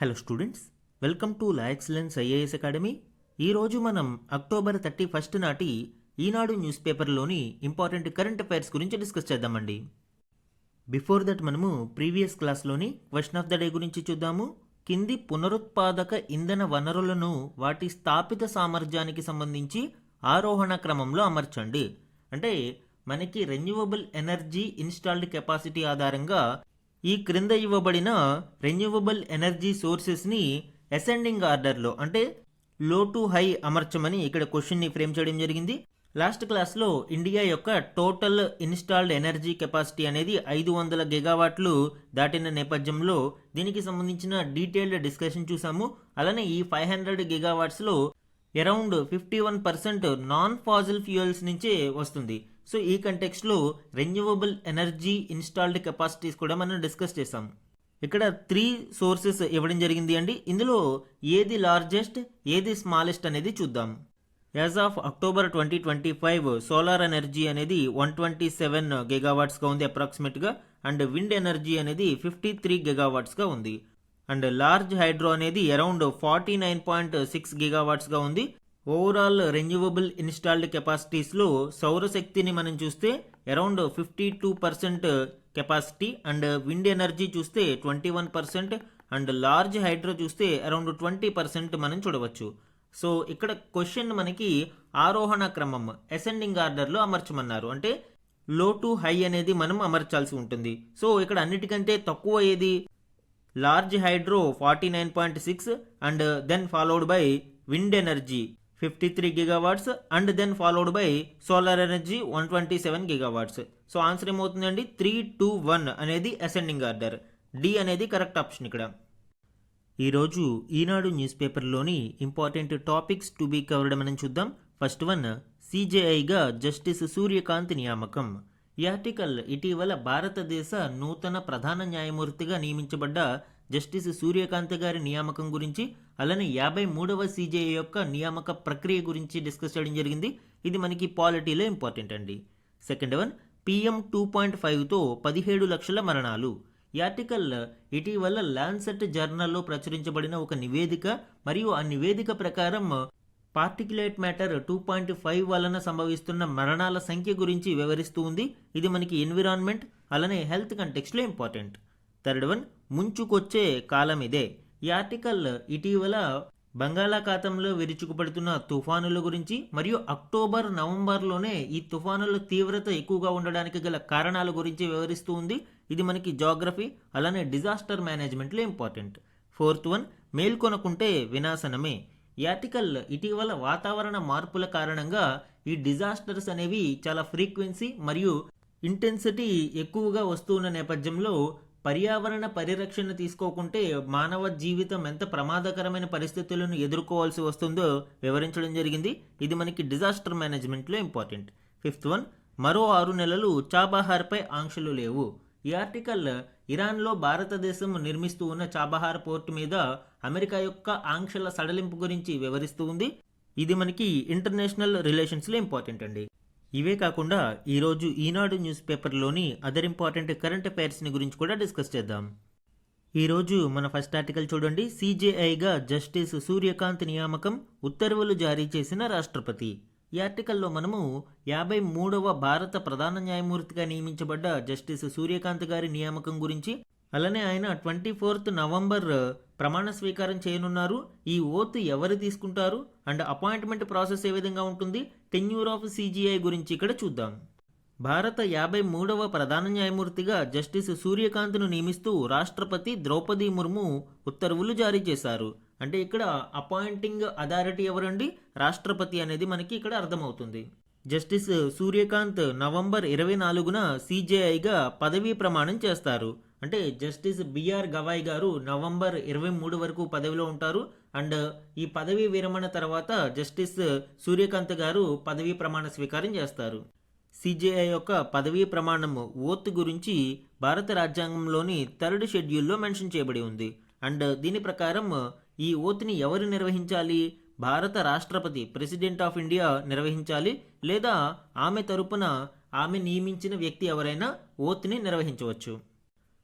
Hello students, welcome to La Excellence IAS academy. ఈరోజు మనం October 31 నాటి ఈనాడు న్యూస్ పేపర్లోని ఇంపార్టెంట్ కరెంట్ అఫైర్స్ గురించి డిస్కస్ చేద్దామండి. బిఫోర్ దట్ మనము ప్రీవియస్ క్లాస్లోని క్వశ్చన్ ఆఫ్ ద డే గురించి చూద్దాము. కింది పునరుత్పాదక ఇంధన వనరులను వాటి స్థాపిత సామర్థ్యానికి సంబంధించి ఆరోహణ క్రమంలో అమర్చండి. అంటే మనకి రెన్యూవబుల్ ఎనర్జీ ఇన్స్టాల్డ్ కెపాసిటీ ఆధారంగా ఈ క్రింద ఇవ్వబడిన రెన్యూవబుల్ ఎనర్జీ సోర్సెస్ని అసెండింగ్ ఆర్డర్లో అంటే లో టు హై అమర్చమని ఇక్కడ క్వశ్చన్ని ఫ్రేమ్ చేయడం జరిగింది. లాస్ట్ క్లాస్లో ఇండియా యొక్క టోటల్ ఇన్స్టాల్డ్ ఎనర్జీ కెపాసిటీ అనేది 500 గిగావాట్లు దాటిన నేపథ్యంలో దీనికి సంబంధించిన డీటెయిల్డ్ డిస్కషన్ చూసాము. అలానే ఈ 500 గిగావాట్స్లో అరౌండ్ 51% నాన్ ఫాజిల్ ఫ్యూయల్స్ నుంచే వస్తుంది. సో ఈ కంటెక్స్ట్లో రెన్యూవబుల్ ఎనర్జీ ఇన్స్టాల్డ్ కెపాసిటీస్ కూడా మనం డిస్కస్ చేసాం. ఇక్కడ 3 సోర్సెస్ ఇవ్వడం జరిగింది అండి. ఇందులో ఏది లార్జెస్ట్, ఏది స్మాలెస్ట్ అనేది చూద్దాం. As of October 2025 solar energy అనేది 127 గిగావాట్స్గా ఉంది అప్రాక్సిమేట్గా. అండ్ విండ్ ఎనర్జీ అనేది 53 గిగావాట్స్గా ఉంది. అండ్ లార్జ్ హైడ్రో అనేది అరౌండ్ 49.6 గిగావాట్స్గా ఉంది. ఓవరాల్ రెన్యూవబుల్ ఇన్స్టాల్డ్ కెపాసిటీస్లో సౌరశక్తిని మనం చూస్తే around 52% capacity, and wind energy చూస్తే 21%, అండ్ లార్జ్ హైడ్రో చూస్తే అరౌండ్ 20% మనం చూడవచ్చు. సో ఇక్కడ క్వశ్చన్ మనకి ఆరోహణ క్రమం అసెండింగ్ ఆర్డర్లో అమర్చమన్నారు. అంటే లో టు హై అనేది మనం అమర్చాల్సి ఉంటుంది. సో ఇక్కడ అన్నిటికంటే తక్కువ ఏది? Large hydro 49.6 and then followed by wind energy 53 gigawatts and then followed by solar energy 127 gigawatts. So answer ఏమవుతుందండి? 3, 2, 1 అనేది అసెండింగ్ ఆర్డర్. డి అనేది కరెక్ట్ ఆప్షన్. ఇక్కడ ఈరోజు ఈనాడు న్యూస్ పేపర్లోని important topics to be covered మనం చూద్దాం. ఫస్ట్ వన్, సిజేఐగా justice Surya Kant నియామకం. ఈ ఆర్టికల్ ఇటీవల భారతదేశ నూతన ప్రధాన న్యాయమూర్తిగా నియమించబడ్డ జస్టిస్ సూర్యకాంత్ గారి నియామకం గురించి, అలానే 53వ సిజేఐ యొక్క నియామక ప్రక్రియ గురించి డిస్కస్ చేయడం జరిగింది. ఇది మనకి పాలిటీలో ఇంపార్టెంట్ అండి. సెకండ్ వన్, PM 2.5తో 17 లక్షల మరణాలు. ఈ ఆర్టికల్ ఇటీవల ల్యాన్సెట్ జర్నల్లో ప్రచురించబడిన ఒక నివేదిక, మరియు ఆ నివేదిక ప్రకారం పార్టిక్యులేట్ మ్యాటర్ 2.5 వలన సంభవిస్తున్న మరణాల సంఖ్య గురించి వివరిస్తూ ఉంది. ఇది మనకి ఎన్విరాన్మెంట్ అలానే హెల్త్ కంటెక్స్ట్లో ఇంపార్టెంట్. థర్డ్ వన్, ముంచుకొచ్చే కాలం ఇదే. ఈ ఆర్టికల్ ఇటీవల బంగాళాఖాతంలో విరుచుకుపడుతున్న తుఫానుల గురించి, మరియు అక్టోబర్, నవంబర్లోనే ఈ తుఫానుల తీవ్రత ఎక్కువగా ఉండడానికి గల కారణాల గురించి వివరిస్తూ ఉంది. ఇది మనకి జాగ్రఫీ అలానే డిజాస్టర్ మేనేజ్మెంట్లో ఇంపార్టెంట్. ఫోర్త్ వన్, మేల్కొనకుంటే వినాశనమే. ఈ ఆర్టికల్ ఇటీవల వాతావరణ మార్పుల కారణంగా ఈ డిజాస్టర్స్ అనేవి చాలా ఫ్రీక్వెన్సీ మరియు ఇంటెన్సిటీ ఎక్కువగా వస్తున్న నేపథ్యంలో పర్యావరణ పరిరక్షణ తీసుకోకుంటే మానవ జీవితం ఎంత ప్రమాదకరమైన పరిస్థితులను ఎదుర్కోవాల్సి వస్తుందో వివరించడం జరిగింది. ఇది మనకి డిజాస్టర్ మేనేజ్మెంట్లో ఇంపార్టెంట్. ఫిఫ్త్ వన్, మరో 6 నెలలు చాబహార్పై ఆంక్షలు లేవు. ఈ ఆర్టికల్ ఇరాన్లో భారతదేశం నిర్మిస్తూ ఉన్న చాబహార్ పోర్టు మీద అమెరికా యొక్క ఆంక్షల సడలింపు గురించి వివరిస్తూ ఉంది. ఇది మనకి ఇంటర్నేషనల్ రిలేషన్స్లో ఇంపార్టెంట్ అండి. ఇవే కాకుండా ఈరోజు Eenadu news పేపర్లోని other important current అఫైర్స్ని గురించి కూడా డిస్కస్ చేద్దాం. ఈరోజు మన ఫస్ట్ ఆర్టికల్ చూడండి. సిజేఐగా జస్టిస్ సూర్యకాంత్ నియామకం, ఉత్తర్వులు జారీ చేసిన రాష్ట్రపతి. ఈ ఆర్టికల్లో మనము 53వ భారత ప్రధాన న్యాయమూర్తిగా నియమించబడ్డ జస్టిస్ సూర్యకాంత్ గారి నియామకం గురించి, అలానే ఆయన 24th నవంబర్ ప్రమాణ స్వీకారం చేయనున్నారు. ఈ ఓత్ ఎవరు తీసుకుంటారు అండ్ అపాయింట్మెంట్ ప్రాసెస్ ఏ విధంగా ఉంటుంది, టెన్యూర్ ఆఫ్ సిజిఐ గురించి ఇక్కడ చూద్దాం. భారత 53వ ప్రధాన న్యాయమూర్తిగా జస్టిస్ సూర్యకాంత్ను నియమిస్తూ రాష్ట్రపతి ద్రౌపది ముర్ము ఉత్తర్వులు జారీ చేశారు. అంటే ఇక్కడ అపాయింటింగ్ అథారిటీ ఎవరండి? రాష్ట్రపతి అనేది మనకి ఇక్కడ అర్థమవుతుంది. జస్టిస్ సూర్యకాంత్ నవంబర్ 24న సిజేఐగా పదవీ ప్రమాణం చేస్తారు. అంటే జస్టిస్ బిఆర్ గవాయ్ గారు నవంబర్ 23 వరకు పదవిలో ఉంటారు. అండ్ ఈ పదవీ విరమణ తర్వాత జస్టిస్ సూర్యకాంత్ గారు పదవీ ప్రమాణ స్వీకారం చేస్తారు. సిజేఐ యొక్క పదవీ ప్రమాణం ఓత్ గురించి భారత రాజ్యాంగంలోని 3rd షెడ్యూల్లో మెన్షన్ చేయబడి ఉంది. అండ్ దీని ప్రకారం ఈ ఓత్ని ఎవరు నిర్వహించాలి? భారత రాష్ట్రపతి, ప్రెసిడెంట్ ఆఫ్ ఇండియా నిర్వహించాలి, లేదా ఆమె తరపున ఆమె నియమించిన వ్యక్తి ఎవరైనా ఓత్ని నిర్వహించవచ్చు.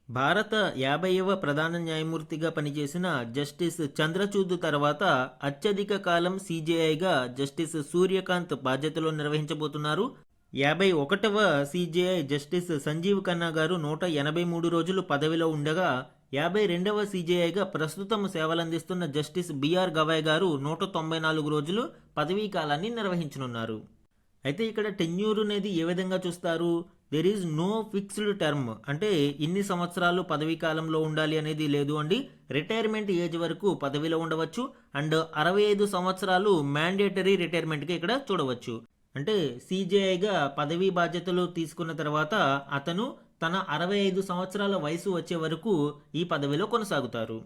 భారత 50వ ప్రధాన న్యాయమూర్తిగా పనిచేసిన జస్టిస్ చంద్రచూడ్ తర్వాత అత్యధిక కాలం సీజేఐగా జస్టిస్ సూర్యకాంత్ బాధ్యతలు నిర్వహించబోతున్నారు. 51వ సీజేఐ జస్టిస్ సంజీవ్ ఖన్నా గారు 183 రోజులు పదవిలో ఉండగా 52వ సీజేఐగా ప్రస్తుతం సేవలందిస్తున్న జస్టిస్ బిఆర్ గవాయ్ గారు 194 రోజులు పదవీ కాలాన్ని నిర్వహించనున్నారు. అయితే ఇక్కడ టెన్యూర్ అనేది ఏ విధంగా చూస్తారు? There is no fixed term, అంటే ఇన్ని సంవత్సరాలు పదవీ కాలంలో ఉండాలి అనేది లేదు అండి. రిటైర్మెంట్ ఏజ్ వరకు పదవిలో ఉండవచ్చు అండ్ 65 సంవత్సరాలు మ్యాండేటరీ రిటైర్మెంట్గా ఇక్కడ చూడవచ్చు. అంటే సీజేఐగా పదవీ బాధ్యతలు తీసుకున్న తర్వాత అతను తన 65 సంవత్సరాల వయసు వచ్చే వరకు ఈ పదవిలో కొనసాగుతారు.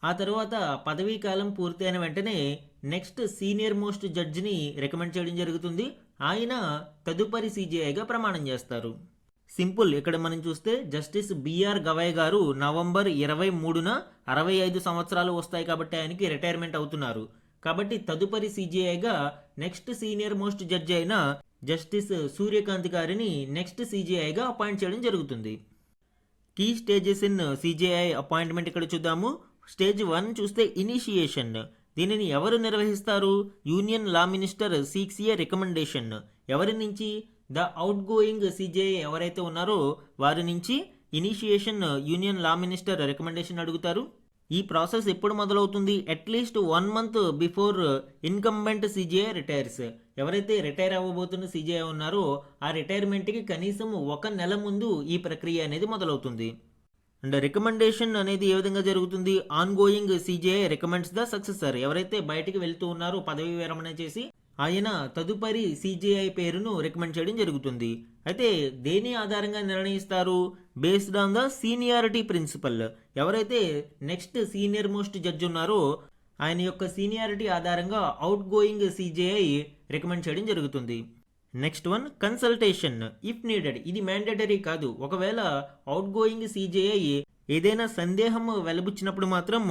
ఆ తర్వాత పదవీ కాలం పూర్తయిన వెంటనే నెక్స్ట్ సీనియర్ మోస్ట్ జడ్జిని రికమెండ్ చేయడం జరుగుతుంది. ఆయన తదుపరి సీజేఐగా ప్రమాణం చేస్తారు. సింపుల్. ఇక్కడ మనం చూస్తే జస్టిస్ బిఆర్ గవాయ్ గారు నవంబర్ 23న 65 సంవత్సరాలు వస్తాయి కాబట్టి ఆయనకి రిటైర్మెంట్ అవుతున్నారు. కాబట్టి తదుపరి సీజేఐగా నెక్స్ట్ సీనియర్ మోస్ట్ జడ్జి అయిన జస్టిస్ సూర్యకాంత్ గారిని నెక్స్ట్ సీజేఐగా అపాయింట్ చేయడం జరుగుతుంది. Key stages in CJI appointment ఇక్కడ చూద్దాము. స్టేజ్ 1 చూస్తే ఇనిషియేషన్. దీనిని ఎవరు నిర్వహిస్తారు? Union law minister seeks a recommendation. ఎవరి నుంచి? ద అవుట్ గోయింగ్ సీజేఐ ఎవరైతే ఉన్నారో వారి నుంచి initiation union law minister recommendation అడుగుతారు. ఈ ప్రాసెస్ ఎప్పుడు మొదలవుతుంది? At least 1 month before incumbent CJI retires. ఎవరైతే రిటైర్ అవ్వబోతున్న సీజేఐ ఉన్నారో ఆ రిటైర్మెంట్కి కనీసం 1 నెల ముందు ఈ ప్రక్రియ అనేది మొదలవుతుంది. అండ్ రికమెండేషన్ అనేది ఏ విధంగా జరుగుతుంది? On going CJI recommends the successor. ఎవరైతే బయటికి వెళ్తూ ఉన్నారో పదవి విరమణ చేసి ఆయన తదుపరి సీజేఐ పేరును రికమెండ్ చేయడం జరుగుతుంది. అయితే దేని ఆధారంగా నిర్ణయిస్తారు? Based on the seniority principle. ఎవరైతే నెక్స్ట్ సీనియర్ మోస్ట్ జడ్జి ఉన్నారో ఆయన యొక్క సీనియారిటీ ఆధారంగా అవుట్ గోయింగ్ సీజేఐ రికమెండ్ చేయడం జరుగుతుంది. Next one consultation if needed. ఇది మ్యాండేటరీ కాదు. ఒకవేళ అవుట్ గోయింగ్ సీజేఐ ఏదైనా సందేహం వెలబుచ్చినప్పుడు మాత్రం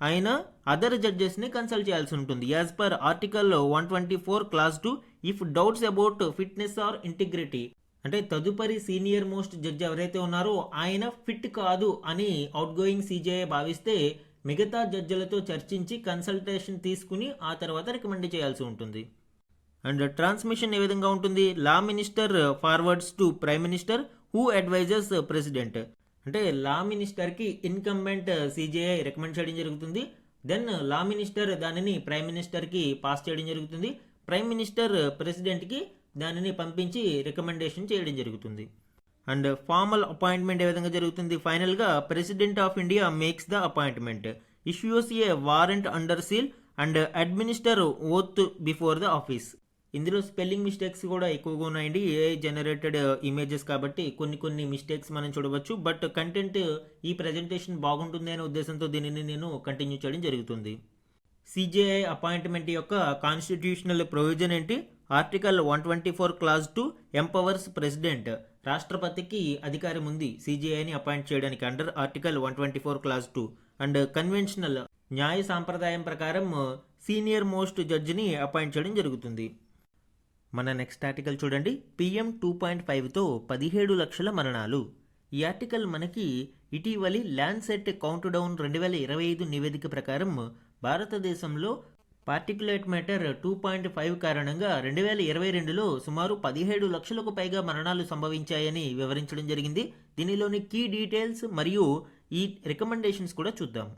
ఆయన అదర్ జడ్జెస్ని కన్సల్ట్ చేయాల్సి ఉంటుంది. As per article 124 clause 2 if doubts about fitness or integrity. అంటే తదుపరి సీనియర్ మోస్ట్ జడ్జి ఎవరైతే ఉన్నారో ఆయన ఫిట్ కాదు అని అవుట్ గోయింగ్ సీజేఐ భావిస్తే మిగతా జడ్జిలతో చర్చించి కన్సల్టేషన్ తీసుకుని ఆ తర్వాత రికమెండ్ చేయాల్సి ఉంటుంది. అండ్ ట్రాన్స్మిషన్ ఏ విధంగా ఉంటుంది? Law minister forwards to prime minister who advisers president. అంటే లా మినిస్టర్కి ఇన్కంబెంట్ సీజేఐ రికమెండ్ చేయడం జరుగుతుంది. దెన్ లా మినిస్టర్ దానిని ప్రైమ్ మినిస్టర్కి పాస్ చేయడం జరుగుతుంది. ప్రైమ్ మినిస్టర్ ప్రెసిడెంట్కి దానిని పంపించి రికమెండేషన్ చేయడం జరుగుతుంది. అండ్ ఫార్మల్ అపాయింట్మెంట్ ఏ విధంగా జరుగుతుంది? ఫైనల్గా president of India makes the appointment, issues A warrant under seal and administer oath before the office. ఇందులో స్పెల్లింగ్ మిస్టేక్స్ కూడా ఎక్కువగా ఉన్నాయండి. ఏఐ జనరేటెడ్ ఇమేజెస్ కాబట్టి కొన్ని మిస్టేక్స్ మనం చూడవచ్చు. బట్ కంటెంట్ ఈ ప్రజెంటేషన్ బాగుంటుంది అనే ఉద్దేశంతో దీనిని నేను కంటిన్యూ చేయడం జరుగుతుంది. సిజేఐ అపాయింట్మెంట్ యొక్క కాన్స్టిట్యూషనల్ ప్రొవిజన్ ఏంటి? Article 124 clause 2 empowers president. రాష్ట్రపతికి అధికారం ఉంది సిజేఐని అపాయింట్ చేయడానికి under article 124 clause 2. And conventional న్యాయ సాంప్రదాయం ప్రకారం సీనియర్ మోస్ట్ జడ్జిని అపాయింట్ చేయడం జరుగుతుంది. మన నెక్స్ట్ ఆర్టికల్ చూడండి. PM 2.5తో 17 లక్షల మరణాలు. ఈ ఆర్టికల్ మనకి ఇటీవలి ల్యాన్సెట్ కౌంట్ డౌన్ 2025 నివేదిక ప్రకారం భారతదేశంలో పార్టికులేట్ మ్యాటర్ 2.5 కారణంగా 2022లో సుమారు 17 లక్షలకు పైగా మరణాలు సంభవించాయని వివరించడం జరిగింది. దీనిలోని కీ డీటెయిల్స్ మరియు ఈ రికమెండేషన్స్ కూడా చూద్దాం.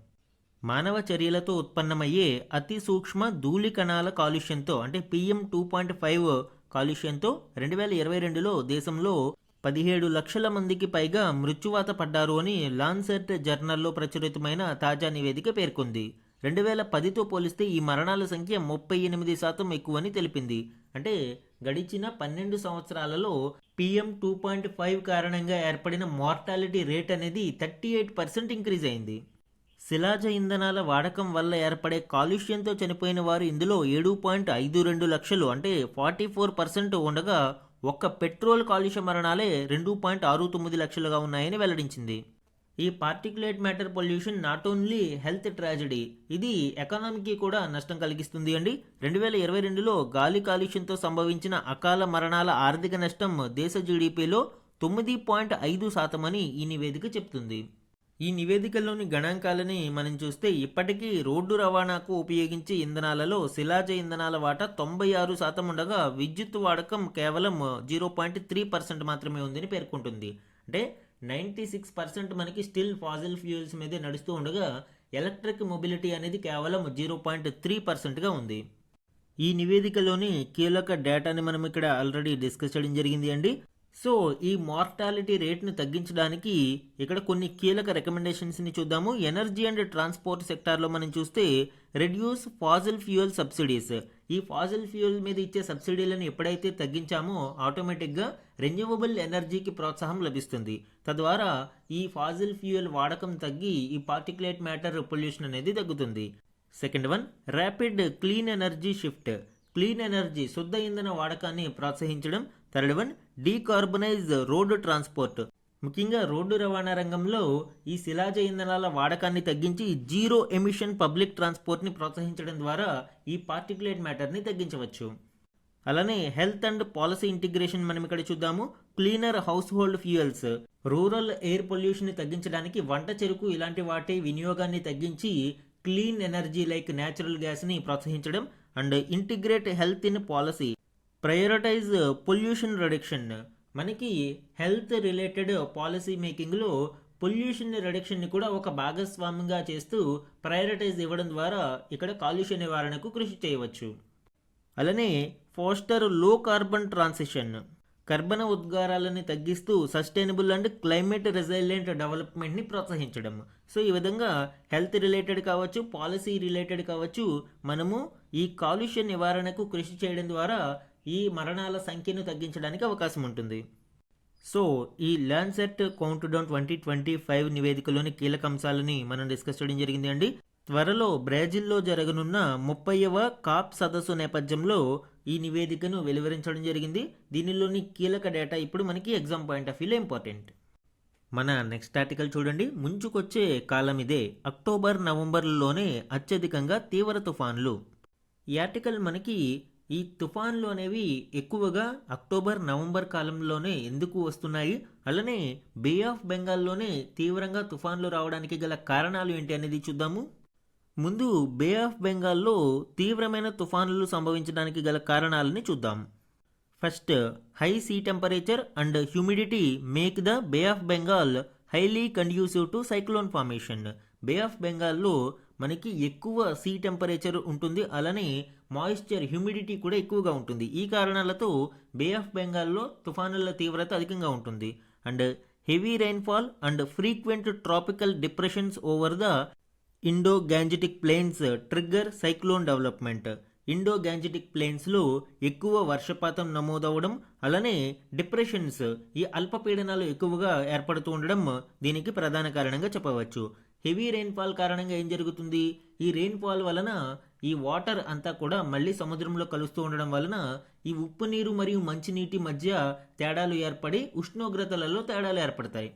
మానవ చర్యలతో ఉత్పన్నమయ్యే అతి సూక్ష్మ ధూళి కణాల కాలుష్యంతో అంటే PM 2.5 కాలుష్యంతో 2022లో దేశంలో 17 లక్షల మందికి పైగా మృత్యువాత పడ్డారు అని లాన్సెట్ జర్నల్లో ప్రచురితమైన తాజా నివేదిక పేర్కొంది. 2010తో పోలిస్తే ఈ మరణాల సంఖ్య 38% ఎక్కువని తెలిపింది. అంటే గడిచిన 12 సంవత్సరాలలో PM 2.5 కారణంగా ఏర్పడిన మార్టాలిటీ రేట్ అనేది 38% ఇంక్రీజ్ అయింది. శిలాజ ఇంధనాల వాడకం వల్ల ఏర్పడే కాలుష్యంతో చనిపోయిన వారు ఇందులో 7.52 లక్షలు అంటే 44% ఉండగా ఒక్క పెట్రోల్ కాలుష్య మరణాలే 2.69 లక్షలుగా ఉన్నాయని వెల్లడించింది. ఈ particulate matter pollution not only health tragedy, ఇది ఎకానమీకి కూడా నష్టం కలిగిస్తుంది అండి. 2022లో గాలి కాలుష్యంతో సంభవించిన అకాల మరణాల ఆర్థిక నష్టం దేశ జీడిపిలో 9.5% అని ఈ నివేదిక చెప్తుంది. ఈ నివేదికలోని గణాంకాలని మనం చూస్తే ఇప్పటికీ రోడ్డు రవాణాకు ఉపయోగించే ఇంధనాలలో శిలాజ ఇంధనాల వాటా 96% ఉండగా విద్యుత్ వాడకం కేవలం 0.3% మాత్రమే ఉందని పేర్కొంటుంది. అంటే 96% మనకి స్టిల్ ఫాజిల్ ఫ్యూయల్స్ మీదే నడుస్తూ ఉండగా ఎలక్ట్రిక్ మొబిలిటీ అనేది కేవలం 0.3%గా ఉంది. ఈ నివేదికలోని కీలక డేటాని మనం ఇక్కడ ఆల్రెడీ డిస్కస్ చేయడం జరిగింది అండి. సో ఈ మార్టాలిటీ రేట్ను తగ్గించడానికి ఇక్కడ కొన్ని కీలక రికమెండేషన్స్ని చూద్దాము. ఎనర్జీ అండ్ ట్రాన్స్పోర్ట్ సెక్టార్లో మనం చూస్తే రెడ్యూస్ ఫాజిల్ ఫ్యూయల్ సబ్సిడీస్. ఈ ఫాజిల్ ఫ్యూయల్ మీద ఇచ్చే సబ్సిడీలను ఎప్పుడైతే తగ్గించామో ఆటోమేటిక్గా రెన్యూవబుల్ ఎనర్జీకి ప్రోత్సాహం లభిస్తుంది. తద్వారా ఈ ఫాజిల్ ఫ్యూయల్ వాడకం తగ్గి ఈ పార్టిక్యులేట్ మ్యాటర్ పొల్యూషన్ అనేది తగ్గుతుంది. Second one, rapid clean energy shift. Clean energy శుద్ధ ఇంధన వాడకాన్ని ప్రోత్సహించడం. Third one, decarbonise road transport. ముఖ్యంగా రోడ్డు రవాణా రంగంలో ఈ శిలాజ ఇంధనాల వాడకాన్ని తగ్గించి జీరో ఎమిషన్ పబ్లిక్ ట్రాన్స్పోర్ట్ని ప్రోత్సహించడం ద్వారా ఈ పార్టిక్యులేట్ మ్యాటర్ని తగ్గించవచ్చు. అలానే హెల్త్ అండ్ పాలసీ ఇంటిగ్రేషన్ మనం ఇక్కడ చూద్దాము. Cleaner house hold fuels. Rural air pollution తగ్గించడానికి వంట చెరుకు ఇలాంటి వాటి వినియోగాన్ని తగ్గించి క్లీన్ ఎనర్జీ లైక్ న్యాచురల్ గ్యాస్ని ప్రోత్సహించడం. And integrate health in policy. Prioritise pollution reduction. మనకి హెల్త్ రిలేటెడ్ పాలసీ మేకింగ్లో పొల్యూషన్ రిడక్షన్ని కూడా ఒక భాగస్వామ్యంగా చేస్తూ ప్రయారిటైజ్ ఇవ్వడం ద్వారా ఇక్కడ కాలుష్య నివారణకు కృషి చేయవచ్చు. అలానే ఫోస్టర్ లో కార్బన్ ట్రాన్సిషన్. కర్బన ఉద్గారాలని తగ్గిస్తూ సస్టైనబుల్ అండ్ క్లైమేట్ రెసిలియంట్ డెవలప్మెంట్ని ప్రోత్సహించడం. సో ఈ విధంగా హెల్త్ రిలేటెడ్ కావచ్చు, పాలసీ రిలేటెడ్ కావచ్చు, మనము ఈ కాలుష్య నివారణకు కృషి చేయడం ద్వారా ఈ మరణాల సంఖ్యను తగ్గించడానికి అవకాశం ఉంటుంది. సో ఈ ల్యాన్సెట్ కౌంట్ డౌన్ 2025 నివేదికలోని కీలక అంశాలని మనం డిస్కస్ చేయడం జరిగింది అండి. త్వరలో బ్రెజిల్లో జరగనున్న 30వ కాప్ సదస్సు నేపథ్యంలో ఈ నివేదికను వెలువరించడం జరిగింది. దీనిలోని కీలక డేటా ఇప్పుడు మనకి ఎగ్జామ్ పాయింట్ ఆఫ్ వ్యూలో ఇంపార్టెంట్. మన నెక్స్ట్ ఆర్టికల్ చూడండి. ముంచుకొచ్చే కాలం ఇదే, అక్టోబర్ నవంబర్లోనే అత్యధికంగా తీవ్ర తుఫాన్లు. ఈ ఆర్టికల్ మనకి ఈ తుఫాన్లు అనేవి ఎక్కువగా అక్టోబర్ నవంబర్ కాలంలోనే ఎందుకు వస్తున్నాయి, అలానే బే ఆఫ్ బెంగాల్లోనే తీవ్రంగా తుఫాన్లు రావడానికి గల కారణాలు ఏంటి అనేది చూద్దాము. ముందు బే ఆఫ్ బెంగాల్లో తీవ్రమైన తుఫానులు సంభవించడానికి గల కారణాలని చూద్దాం. First, high sea temperature and humidity make the bay of Bengal highly conducive to cyclone formation. Bay of బెంగాల్లో మనకి ఎక్కువ సీ టెంపరేచర్ ఉంటుంది, అలానే మాయిశ్చర్ హ్యూమిడిటీ కూడా ఎక్కువగా ఉంటుంది. ఈ కారణాలతో బే ఆఫ్ బెంగాల్లో తుఫానుల తీవ్రత అధికంగా ఉంటుంది. And heavy rainfall and frequent tropical depressions over the Indo Gangetic plains trigger cyclone development. Indo Gangetic ప్లెయిన్స్లో ఎక్కువ వర్షపాతం నమోదవడం, అలానే డిప్రెషన్స్, ఈ అల్పపీడనాలు ఎక్కువగా ఏర్పడుతూ ఉండడం దీనికి ప్రధాన కారణంగా చెప్పవచ్చు. హెవీ రెయిన్ఫాల్ కారణంగా ఏం జరుగుతుంది, ఈ రెయిన్ఫాల్ వలన ఈ వాటర్ అంతా కూడా మళ్ళీ సముద్రంలో కలుస్తూ ఉండడం వలన ఈ ఉప్పు నీరు మరియు మంచినీటి మధ్య తేడాలు ఏర్పడి ఉష్ణోగ్రతలలో తేడాలు ఏర్పడతాయి.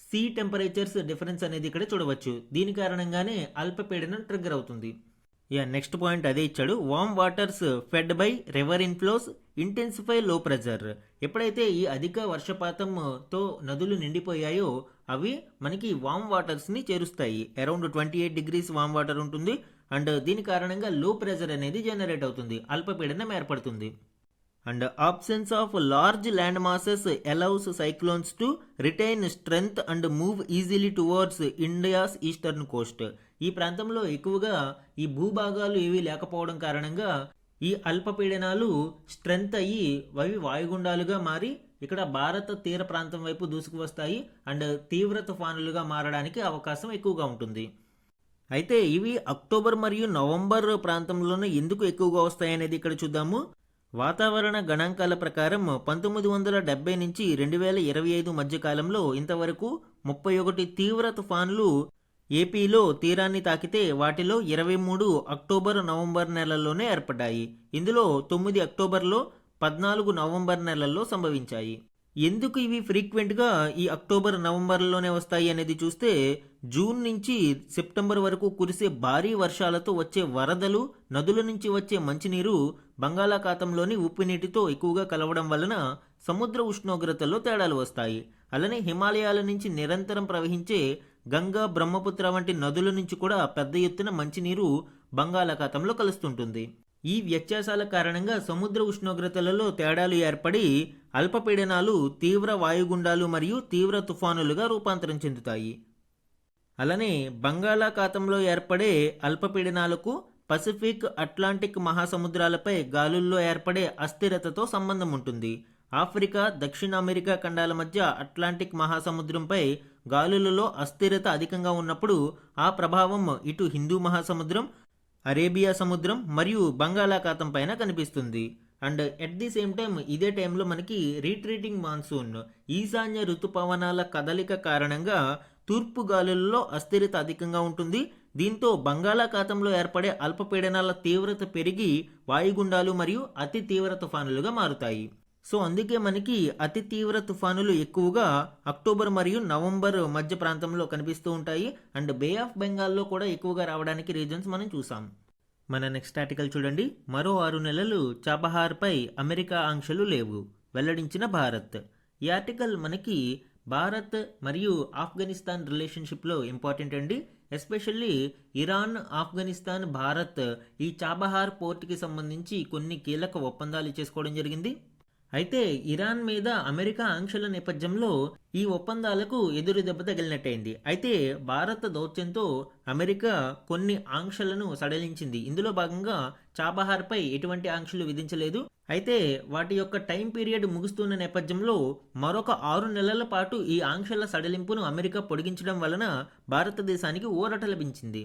సీ టెంపరేచర్స్ డిఫరెన్స్ అనేది ఇక్కడ చూడవచ్చు. దీని కారణంగానే అల్పపీడనం ట్రిగ్గర్ అవుతుంది. నెక్స్ట్ పాయింట్ అదే ఇచ్చాడు. Warm waters fed by river inflows intensify low pressure. ఎప్పుడైతే ఈ అధిక వర్షపాతంతో నదులు నిండిపోయాయో అవి మనకి వామ్ వాటర్స్ని చేరుస్తాయి. అరౌండ్ 28 degrees వామ్ వాటర్ ఉంటుంది. అండ్ దీని కారణంగా లో ప్రెజర్ అనేది జనరేట్ అవుతుంది, అల్పపీడనం ఏర్పడుతుంది. And absence of large land masses allows cyclones to retain strength and move easily towards India's eastern coast. ఈ ప్రాంతంలో ఎక్కువగా ఈ భూభాగాలు ఏవి లేకపోవడం కారణంగా ఈ అల్పపీడనాలు స్ట్రెంగ్త్ అయ్యి అవి వాయుగుండాలుగా మారి ఇక్కడ భారత తీర ప్రాంతం వైపు దూసుకు వస్తాయి అండ్ తీవ్ర తుఫానులుగా మారడానికి అవకాశం ఎక్కువగా ఉంటుంది. అయితే ఇవి అక్టోబర్ మరియు నవంబర్ ప్రాంతంలోనే ఎందుకు ఎక్కువగా వస్తాయి అనేది ఇక్కడ చూద్దాము. వాతావరణ గణాంకాల ప్రకారం 1970 నుంచి 2025 మధ్య కాలంలో ఇంతవరకు 31 తీవ్ర తుఫాన్లు ఏపీలో తీరాన్ని తాకితే వాటిలో 23 అక్టోబర్ నవంబర్ నెలల్లోనే ఏర్పడ్డాయి. ఇందులో 9 అక్టోబర్లో, 14 నవంబర్ నెలల్లో సంభవించాయి. ఎందుకు ఇవి ఫ్రీక్వెంట్గా ఈ అక్టోబర్ నవంబర్లోనే వస్తాయి అనేది చూస్తే జూన్ నుంచి సెప్టెంబర్ వరకు కురిసే భారీ వర్షాలతో వచ్చే వరదలు, నదుల నుంచి వచ్చే మంచినీరు బంగాళాఖాతంలోని ఉప్పు నీటితో ఎక్కువగా కలవడం వలన సముద్ర ఉష్ణోగ్రతల్లో తేడాలు వస్తాయి. అలానే హిమాలయాల నుంచి నిరంతరం ప్రవహించే గంగా, బ్రహ్మపుత్ర వంటి నదుల నుంచి కూడా పెద్ద ఎత్తున మంచినీరు బంగాళాఖాతంలో కలుస్తుంటుంది. ఈ వ్యత్యాసాల కారణంగా సముద్ర ఉష్ణోగ్రతలలో తేడాలు ఏర్పడి అల్పపీడనాలు తీవ్ర వాయుగుండాలు మరియు తీవ్ర తుఫానులుగా రూపాంతరం చెందుతాయి. అలానే బంగాళాఖాతంలో ఏర్పడే అల్పపీడనాలకు పసిఫిక్, అట్లాంటిక్ మహాసముద్రాలపై గాలుల్లో ఏర్పడే అస్థిరతతో సంబంధం ఉంటుంది. ఆఫ్రికా, దక్షిణ అమెరికా ఖండాల మధ్య అట్లాంటిక్ మహాసముద్రంపై గాలులలో అస్థిరత అధికంగా ఉన్నప్పుడు ఆ ప్రభావం ఇటు హిందూ మహాసముద్రం, అరేబియా సముద్రం మరియు బంగాళాఖాతం పైన కనిపిస్తుంది. And at the same time ఇదే టైంలో మనకి రీట్రీటింగ్ మాన్సూన్, ఈశాన్య ఋతుపవనాల కదలిక కారణంగా తూర్పు గాలులలో అస్థిరత అధికంగా ఉంటుంది. దీంతో బంగాళాఖాతంలో ఏర్పడే అల్పపీడనాల తీవ్రత పెరిగి వాయుగుండాలు మరియు అతి తీవ్ర తుఫానులుగా మారుతాయి. సో అందుకే మనకి అతి తీవ్ర తుఫానులు ఎక్కువగా అక్టోబర్ మరియు నవంబర్ మధ్య ప్రాంతంలో కనిపిస్తూ ఉంటాయి. అండ్ బే ఆఫ్ బెంగాల్లో కూడా ఎక్కువగా రావడానికి రీజన్స్ మనం చూసాం. మన నెక్స్ట్ ఆర్టికల్ చూడండి. మరో 6 నెలలు చాబహార్పై అమెరికా ఆంక్షలు లేవు, వెల్లడించిన భారత్. ఈ ఆర్టికల్ మనకి భారత్ మరియు ఆఫ్ఘనిస్తాన్ రిలేషన్షిప్లో ఇంపార్టెంట్ అండి. ఎస్పెషల్లీ ఇరాన్, ఆఫ్ఘనిస్తాన్, భారత్ ఈ చాబహార్ పోర్ట్కి సంబంధించి కొన్ని కీలక ఒప్పందాలు చేసుకోవడం జరిగింది. అయితే ఇరాన్ మీద అమెరికా ఆంక్షల నేపథ్యంలో ఈ ఒప్పందాలకు ఎదురు దెబ్బ తగిలినట్టయింది. అయితే భారత దౌత్యంతో అమెరికా కొన్ని ఆంక్షలను సడలించింది. ఇందులో భాగంగా చాబహార్పై ఎటువంటి ఆంక్షలు విధించలేదు. అయితే వాటి యొక్క టైం పీరియడ్ ముగుస్తున్న నేపథ్యంలో మరొక 6 నెలల పాటు ఈ ఆంక్షల సడలింపును అమెరికా పొడిగించడం వలన భారతదేశానికి ఊరట లభించింది.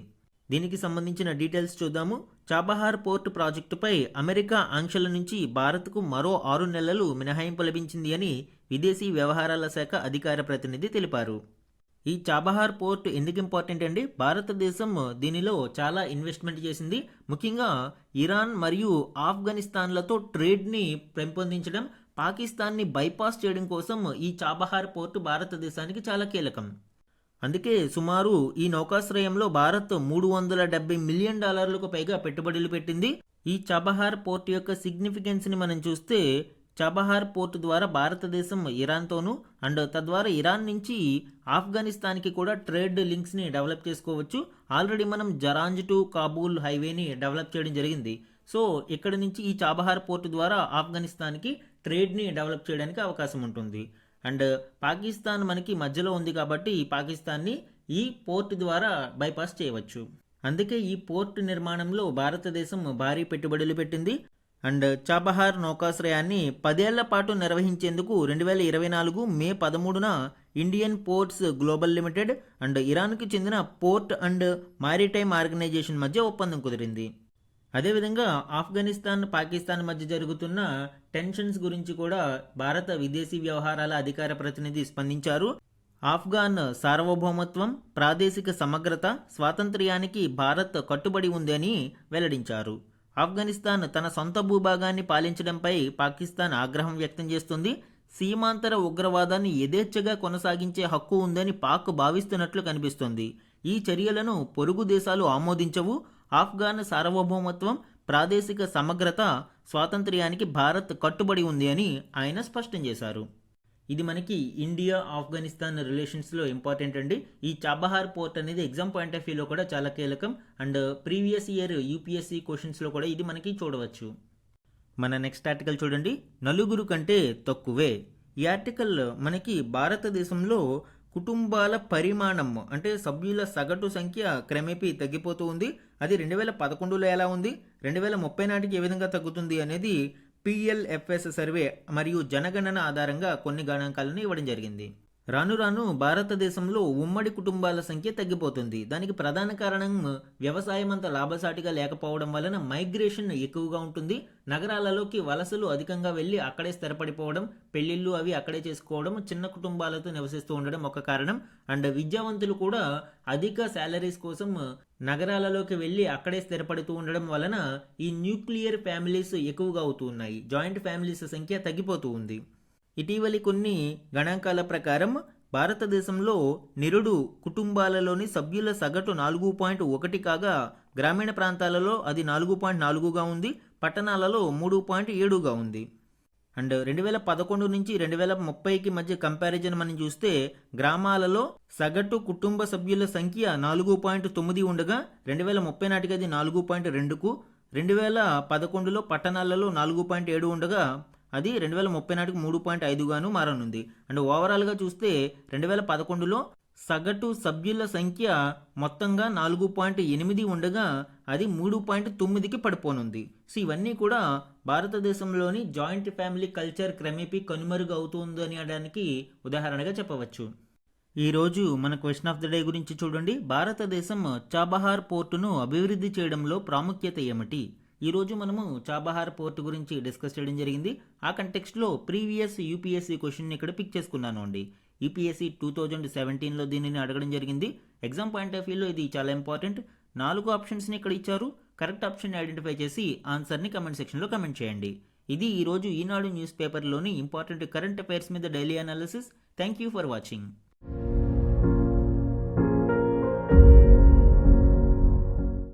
దీనికి సంబంధించిన డీటెయిల్స్ చూద్దాము. చాబహార్ పోర్టు ప్రాజెక్టుపై అమెరికా ఆంక్షల నుంచి భారత్కు మరో 6 నెలలు మినహాయింపు లభించింది అని విదేశీ వ్యవహారాల శాఖ అధికార ప్రతినిధి తెలిపారు. ఈ చాబహార్ పోర్ట్ ఎందుకు ఇంపార్టెంట్ అండి? భారతదేశం దీనిలో చాలా ఇన్వెస్ట్మెంట్ చేసింది. ముఖ్యంగా ఇరాన్ మరియు ఆఫ్ఘనిస్తాన్లతో ట్రేడ్ని పెంపొందించడం, పాకిస్తాన్ని బైపాస్ చేయడం కోసం ఈ చాబహార్ పోర్టు భారతదేశానికి చాలా కీలకం. అందుకే సుమారు ఈ నౌకాశ్రయంలో భారత్ $370 మిలియన్ పైగా పెట్టుబడులు పెట్టింది. ఈ చాబహార్ పోర్ట్ యొక్క సిగ్నిఫికెన్స్ని మనం చూస్తే చాబహార్ పోర్ట్ ద్వారా భారతదేశం ఇరాన్తోనూ అండ్ తద్వారా ఇరాన్ నుంచి ఆఫ్ఘనిస్తాన్కి కూడా ట్రేడ్ లింక్స్ని డెవలప్ చేసుకోవచ్చు. ఆల్రెడీ మనం జరాంజ్ టు కాబూల్ హైవేని డెవలప్ చేయడం జరిగింది. సో ఇక్కడ నుంచి ఈ చాబహార్ పోర్ట్ ద్వారా ఆఫ్ఘనిస్తాన్కి ట్రేడ్ని డెవలప్ చేయడానికి అవకాశం ఉంటుంది. అండ్ పాకిస్తాన్ మనకి మధ్యలో ఉంది కాబట్టి ఈ పాకిస్తాన్ని ఈ పోర్ట్ ద్వారా బైపాస్ చేయవచ్చు. అందుకే ఈ పోర్ట్ నిర్మాణంలో భారతదేశం భారీ పెట్టుబడులు పెట్టింది. అండ్ చాబహార్ నౌకాశ్రయాన్ని 10 ఏళ్ల పాటు నిర్వహించేందుకు 2024 మే 13న Indian ports global limited and ఇరాన్కి చెందిన పోర్ట్ అండ్ మారిటైమ్ ఆర్గనైజేషన్ మధ్య ఒప్పందం కుదిరింది. అదేవిధంగా ఆఫ్ఘనిస్తాన్, పాకిస్తాన్ మధ్య జరుగుతున్న టెన్షన్స్ గురించి కూడా భారత విదేశీ వ్యవహారాల అధికార ప్రతినిధి స్పందించారు. ఆఫ్ఘాన్ సార్వభౌమత్వం, ప్రాదేశిక సమగ్రత, స్వాతంత్ర్యానికి భారత్ కట్టుబడి ఉందని వెల్లడించారు. ఆఫ్ఘనిస్తాన్ తన సొంత భూభాగాన్ని పాలించడంపై పాకిస్తాన్ ఆగ్రహం వ్యక్తం చేస్తుంది. సీమాంతర ఉగ్రవాదాన్ని యథేచ్ఛగా కొనసాగించే హక్కు ఉందని పాక్ భావిస్తున్నట్లు కనిపిస్తోంది. ఈ చర్యలను పొరుగు దేశాలు ఆమోదించవు. ఆఫ్ఘాన్ సార్వభౌమత్వం, ప్రాదేశిక సమగ్రత, స్వాతంత్ర్యానికి భారత్ కట్టుబడి ఉంది అని ఆయన స్పష్టం చేశారు. ఇది మనకి ఇండియా ఆఫ్ఘనిస్తాన్ రిలేషన్స్లో ఇంపార్టెంట్ అండి. ఈ చాబహార్ పోర్ట్ అనేది ఎగ్జామ్ పాయింట్ ఆఫ్ వ్యూలో కూడా చాలా కీలకం. అండ్ ప్రీవియస్ ఇయర్ యూపీఎస్సీ క్వశ్చన్స్లో కూడా ఇది మనకి చూడవచ్చు. మన నెక్స్ట్ ఆర్టికల్ చూడండి. నలుగురు కంటే తక్కువే. ఈ ఆర్టికల్ మనకి భారతదేశంలో కుటుంబాల పరిమాణం అంటే సభ్యుల సగటు సంఖ్య క్రమేపీ తగ్గిపోతూ ఉంది. అది 2011లో ఎలా ఉంది, 2030 నాటికి ఏ విధంగా తగ్గుతుంది అనేది PLFS సర్వే మరియు జనగణన ఆధారంగా కొన్ని గణాంకాలను ఇవ్వడం జరిగింది. రాను రాను భారతదేశంలో ఉమ్మడి కుటుంబాల సంఖ్య తగ్గిపోతుంది. దానికి ప్రధాన కారణం వ్యవసాయం అంత లాభసాటిగా లేకపోవడం వలన మైగ్రేషన్ ఎక్కువగా ఉంటుంది. నగరాలలోకి వలసలు అధికంగా వెళ్ళి అక్కడే స్థిరపడిపోవడం, పెళ్లిళ్ళు అవి అక్కడే చేసుకోవడం, చిన్న కుటుంబాలతో నివసిస్తూ ఉండడం ఒక కారణం. అండ్ విద్యావంతులు కూడా అధిక శాలరీస్ కోసం నగరాలలోకి వెళ్ళి అక్కడే స్థిరపడుతూ ఉండడం వలన ఈ న్యూక్లియర్ ఫ్యామిలీస్ ఎక్కువగా అవుతూ ఉన్నాయి. జాయింట్ ఫ్యామిలీస్ సంఖ్య తగ్గిపోతూ ఉంది. ఇటీవలి కొన్ని గణాంకాల ప్రకారం భారతదేశంలో నిరుడు కుటుంబాలలోని సభ్యుల సగటు 4.1 కాగా గ్రామీణ ప్రాంతాలలో అది 4.4గా ఉంది, పట్టణాలలో 3.7గా ఉంది. అండ్ 2011 నుంచి 2030కి మధ్య కంపారిజన్ మనం చూస్తే గ్రామాలలో సగటు కుటుంబ సభ్యుల సంఖ్య 4.9 ఉండగా 2030 నాటికి అది 4.2కు, 2011లో పట్టణాలలో 4.7 ఉండగా అది 2030 నాటికి 3.5గాను మారనుంది. అండ్ ఓవరాల్గా చూస్తే 2011లో సగటు సభ్యుల సంఖ్య మొత్తంగా 4.8 ఉండగా అది 3.9కి పడిపోనుంది. సో ఇవన్నీ కూడా భారతదేశంలోని జాయింట్ ఫ్యామిలీ కల్చర్ క్రమేపీ కనుమరుగు అవుతుంది అనడానికి ఉదాహరణగా చెప్పవచ్చు. ఈరోజు మన క్వశ్చన్ ఆఫ్ ద డే గురించి చూడండి. భారతదేశం చాబహార్ పోర్టును అభివృద్ధి చేయడంలో ప్రాముఖ్యత ఏమిటి? ఈరోజు మనము చాబహార్ పోర్టు గురించి డిస్కస్ చేయడం జరిగింది. ఆ కంటెక్స్ట్లో ప్రీవియస్ యూపీఎస్సీ క్వశ్చన్ ఇక్కడ పిక్ చేసుకున్నాను అండి. యూపీఎస్సీ 2017లో దీనిని అడగడం జరిగింది. ఎగ్జామ్ పాయింట్ ఆఫ్ వ్యూలో ఇది చాలా ఇంపార్టెంట్. 4 ఆప్షన్స్ని ఇక్కడ ఇచ్చారు. కరెక్ట్ ఆప్షన్ ఐడెంటిఫై చేసి ఆన్సర్ని కమెంట్ సెక్షన్లో కమెంట్ చేయండి. ఇది ఈరోజు ఈనాడు న్యూస్ పేపర్లోని ఇంపార్టెంట్ కరెంట్ అఫైర్స్ మీద daily analysis. Thank you for watching.